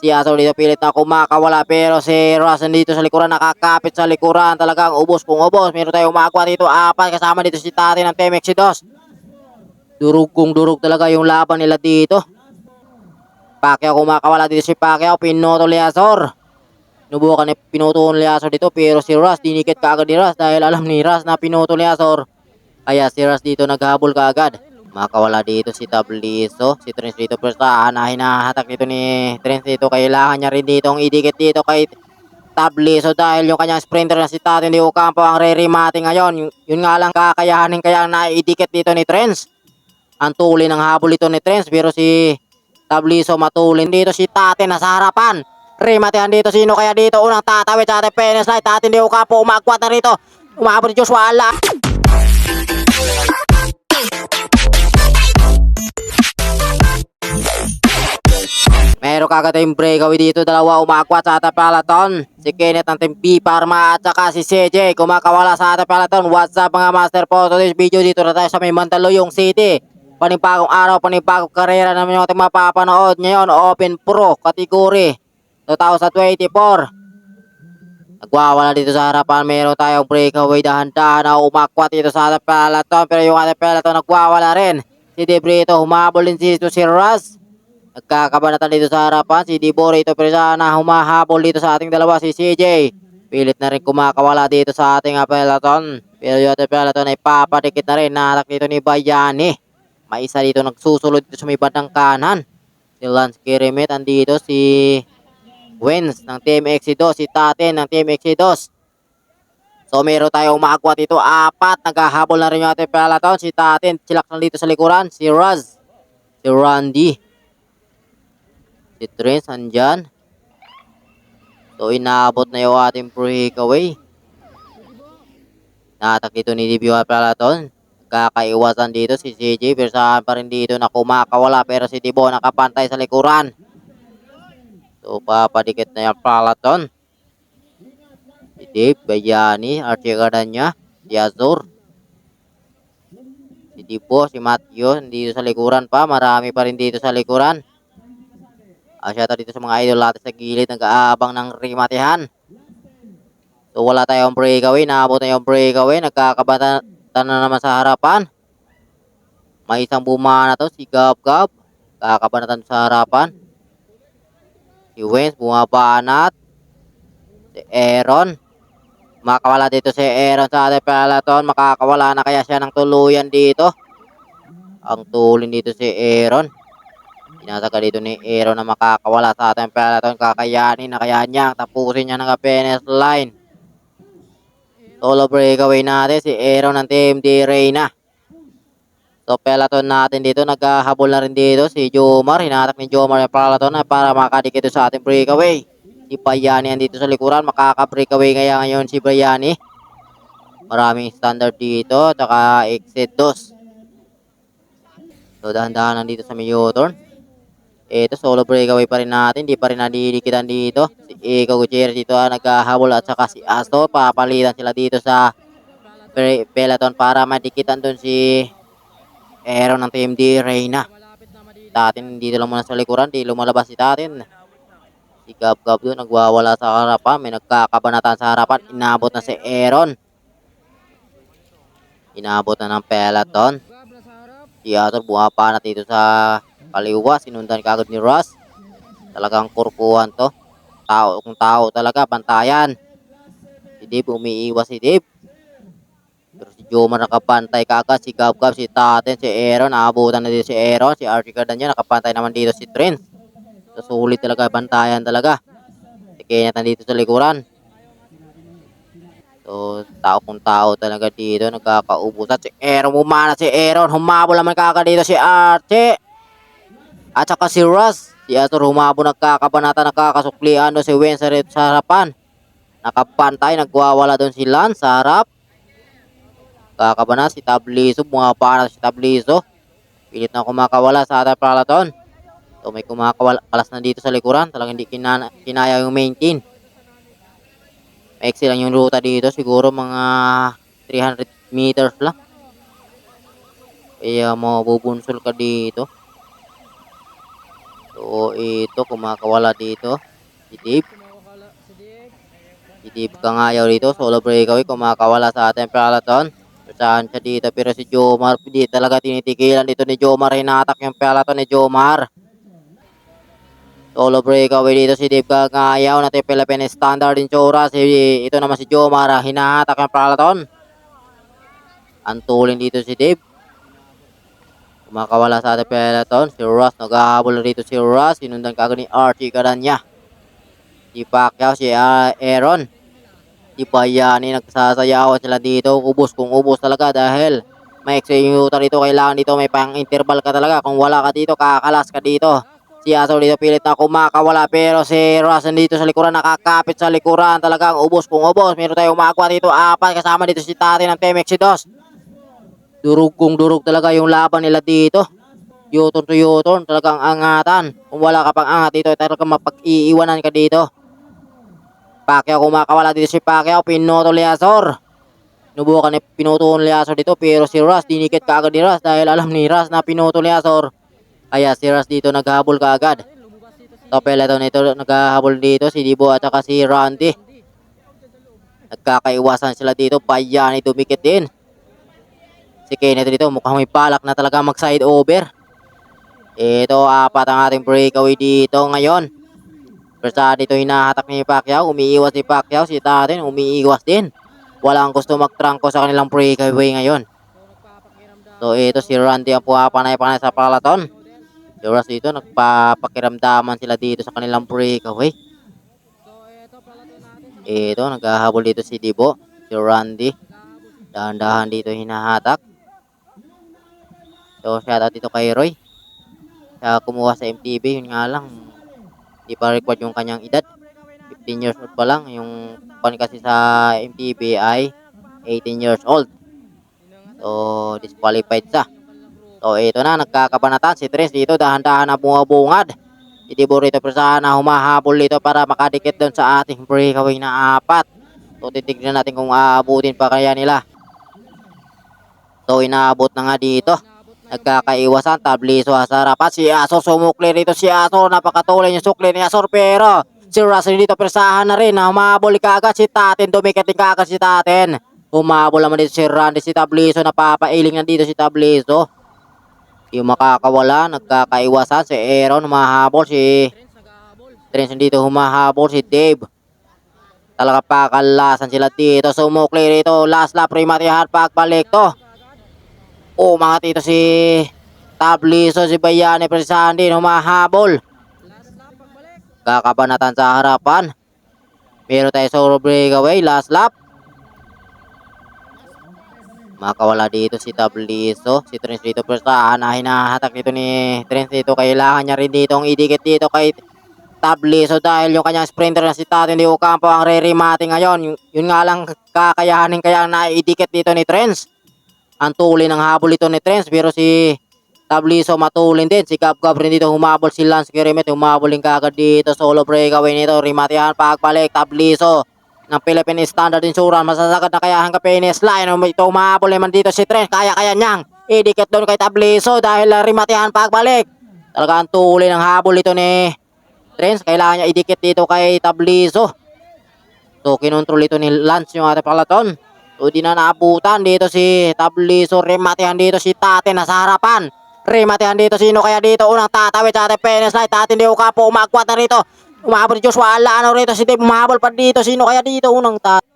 Si Aso dito pilit na kumakawala pero si Ross dito sa likuran nakakapit sa likuran. Talagang ubos kung ubos. Meron tayong umakwa dito apat kasama dito si Tati ng Team Exodus. Durug kung durug talaga yung laban nila dito. Pacquiao kumakawala dito si Pacquiao. Pinotol ni Azor. Nubukan ni pinutol ni Azor dito pero si Ross dinikit kaagad ni Ross dahil alam ni Ross na pinutol ni Azor. Kaya si Ross dito naghabol kaagad. Makawala dito si Tabliso. Si Trins dito pero sa hinahatak dito ni Trins dito. Kailangan niya rin dito idikit dito kay Tabliso dahil yung kanyang sprinter na si Tatin Di Ocampo ang re-remate ngayon. Yun nga lang kakayahanin kaya naidikit dito ni Trins. Ang tuli ng habol ito ni Trins pero si Tabliso matulin dito si Tatin nasa harapan. Rematehan dito sino kaya dito unang tatawid sa ating finish line. Tatin Di Ocampo umakwat na rito. Umabot si Joshua Ala. Meron kagad yung breakaway dito. Dalawa umakwat sa ating peloton. Si Kenneth ng Team B Parma at saka si CJ kumakawala sa ating peloton. What's up mga master po? Today's video dito na tayo sa may Mandaluyong City. Panibagong araw, panibagong karera naman yung ating mapapanood ngayon. Open Pro category 2024. Nagwawala dito sa harapan. Meron tayong breakaway. Dahan-dahan na umakwat dito sa ating peloton. Pero yung ating peloton nagwawala rin. Si Debrito humabol din dito si Raz. Nagkakabanatan dito sa harapan. Si Diborito pero sana humahabol dito sa ating dalawa si CJ. Pilit na rin kumakawala dito sa ating peloton. Pero yung ating peloton ay papadikit na rin. Nahatak dito ni Bayani. May isa dito nagsusulod dito sa may bandang kanan. Si Lance Kirimit andito. Si Wins ng Team Exodus. Si Taten ng Team Exodus. So meron tayong umakwat dito. Apat. Naghahabol na rin yung ating peloton. Si Taten. Silak na dito sa likuran. Si Raz. Si Randy. Si Trins andyan. So inaabot na yung ating breakaway. Natak dito ni Dibio Peloton. Kakaiwasan dito si CJ. Pero saan pa rin dito na kumakawala. Pero si Dibo nakapantay sa likuran. So papadikit na yung Peloton. Si Dave, Bayani, Archie Gardania, si Azur. Si Dibo, si Matthew. Dito sa likuran pa. Marami pa rin dito sa likuran. Asyata dito sa mga idol natin sa gilid. Nag-aabang ng rematehan. So wala tayong breakaway. Naabot na yung breakaway. Nagkakabatan na naman sa harapan. May isang bumana to. Si Gab Gab. Kakabanatan sa harapan. Si Wens bumabanat. Si Aaron. Makakawala dito si Aaron sa ating peloton. Makakawala na kaya siya ng tuluyan dito. Ang tulin dito si Aaron. Pinasaka dito ni Aaron na makakawala sa ating peloton. Kakayanin na kaya niya. Tapusin niya ng finish line. Solo breakaway natin si Aaron ng Team D Reyna. So peloton natin dito. Naghahabol na rin dito si Jomar. Hinatak ni Jomar yung peloton na para makadikit sa ating breakaway. Si Bayani dito sa likuran. Makaka-breakaway ngayon si Bayani. Maraming standard dito. Tsaka exit 2. So dahan-dahan dito sa may U-turn. Ito solo breakaway pa rin natin. Di pa rin nadidikitan dito. Si Eko Gutierrez dito naghahabol at saka si Asto. Papalitan sila dito sa peloton para madikitan dun si Aaron ng Team D Reyna. Tatin dito lang muna sa likuran. Di lumalabas si Tatin. Si Gab Gab doon nagwawala sa harapan. May nagkakabanatan sa harapan. Inabot na si Aaron. Inabot na ng peloton. Si Ato bumapanat dito sa kaliwa, sinundan kagad ni Ross. Talagang kurkuhan to. Tao kung tao talaga, bantayan. Si Dave, umiiwas si Dave. Pero si Jomar nakapantay kagad. Si Gab Gab, si Taten, si Aaron. Naabutan na dito si Aaron. Si Archie Gardania, nakapantay naman dito si Trent. So sulit talaga, bantayan talaga. Si Kenneth nandito sa likuran. So tao kung tao talaga dito. Nagkakaubusan. Si Aaron, umana si Aaron. Humabol naman kagad dito si Archie. At saka si Ross. Si Ator humabo nagkakabanata, nakakasuklian doon si Wens sa harapan. Nakapantay, nagwawala doon si Lance sa harap. Kakabana si Tabliso, bumapana si Tabliso. Pilit na kumakawala sa ating peloton. So may kumakawala, kalas na dito sa likuran. Talagang hindi kinaya yung maintain. Maiksi lang yung ruta dito. Siguro mga 300 meters lang. Kaya mabubunsol ka dito. So, ito, kumakawala dito. Si Dave. Si Dave Kangayaw dito. Solo breakaway. Kumakawala sa ating peloton. Saan siya dito. Pero si Jomar, hindi talaga tinitikilan dito ni Jomar. Hinatak yung peloton ni Jomar. Solo breakaway dito si Dave Kangayaw. Natin Philippine Standard Insurance. Ito naman si Jomar. Hinahatak yung peloton. Antulin dito si Dave. Kumakawala sa ating peloton. Si Ross, naghahabol dito si Ross. Sinundan kagad ni Archie Cadanya. Si Pacquiao, si Aaron. Si Bayani, nagsasayawan sila dito. Ubos kung ubos talaga dahil may executor dito. Kailangan dito may pang-interval ka talaga. Kung wala ka dito, kakalas ka dito. Si Asor dito pilit na kumakawala. Pero si Ross dito sa likuran, nakakapit sa likuran. Talagang ubos kung ubos. Meron tayong umagwa dito. Apat kasama dito si Tati ng Temex Dos. Durug kung durug talaga yung laban nila dito. U-turn to U-turn, talagang angatan. Kung wala ka pang angat dito, talagang mapag-iiwanan ka dito. Pacquiao, kumakawala dito si Pacquiao. Pinutol ni Asor. Nubukan ni pinutol ni Asor dito. Pero si Ross, dinikit ka agad ni Ross. Dahil alam ni Ross na pinutol ni Asor. Kaya si Ross dito naghabol ka agad. Sa peloton ito, naghahabol dito si Dibo at saka si Randy. Nagkakaiwasan sila dito. Bayani dumikit din. Si Kenneth dito mukhang may balak na talaga mag-side over. Ito, apat ang ating breakaway dito ngayon. Pero dito hinahatak ni Pacquiao. Umiiwas si Pacquiao. Si Tatin umiiwas din. Walang gusto magtrangko sa kanilang breakaway ngayon. So ito si Randy ang puhapanay-panay sa peloton. Si Ross dito nagpapakiramdaman sila dito sa kanilang breakaway. Ito, naghahabol dito si Dibo. Si Randy. Dahan-dahan dito hinahatak. So, shoutout dito kay Roy. Siya kumuha sa MTB. Yun nga lang, hindi pa record yung kanyang edad. 15 years old pa lang. Yung pan kasi sa MTB ay 18 years old. So, disqualified siya. So, ito na, nagkakabanatan. Si Tres dito, dahan-dahan na bumabungad. Si Dibo rito, pero sana humahabol dito para makadikit doon sa ating breakaway na apat. So, titignan natin kung aabutin pa kaya nila. So, inaabot na nga dito. Nagkakaiwasan, Tabliso sa harapan. Si Asor sumukli rito. Si Asor, napakatuloy yung sukli ni Asor. Pero si Russell dito, persahan na rin. Humabol kaagad si Tatin. Dumikit din kaagad si Tatin. Humabol naman dito si Randy. Si Tabliso, napapailing na dito si Tabliso. Yung makakawala, nagkakaiwasan. Si Aaron, humahabol. Si Trent dito, humahabol. Si Dave. Talaga pakalasan sila dito. Sumukli rito. Last lap, primatihan. Pagbalik to. Mga tito si Tabliso, si Bayani, Presahan din, humahabol. Kakabanatan sa harapan. Meron tayo solo breakaway, last lap. Makawala dito si Tabliso. Si Trent dito, Presahan na hinahatak dito ni Trent dito. Kailangan niya rin dito ang idikit dito kay Tabliso dahil yung kanyang sprinter na si Tatin Di Ocampo ang re-remate ngayon. Yun nga lang kakayahanin kaya naidikit dito ni Trent. Ang tuloy ng habol ito ni Trent, pero si Tabliso matulin din. Si Gab-Gab rin dito humabol. Si Lance Kirimet humabol din kagad dito. Solo breakaway nito. Rimatihan pagbalik. Tabliso ng Philippine Standard Insurance. Masasagad na kaya hanggang finish line. Ito humabol naman dito si Trent. Kaya niyang idikit doon kay Tabliso dahil rimatihan pagbalik. Talaga ang tuloy ng habol ito ni Trent. Kailangan niya idikit dito kay Tabliso. So kinontrol ito ni Lance yung ating peloton. So, di na naabutan dito si Tabliso. Rematehan dito si Tatin na sa harapan. Rematehan dito sino kaya dito unang tatawid sa ating finish line. Tatin Di Ocampo umagwat na rito. Umabot ni Joshua Alano rito. Si Dave umabol pa dito. Sino kaya dito unang tatawid?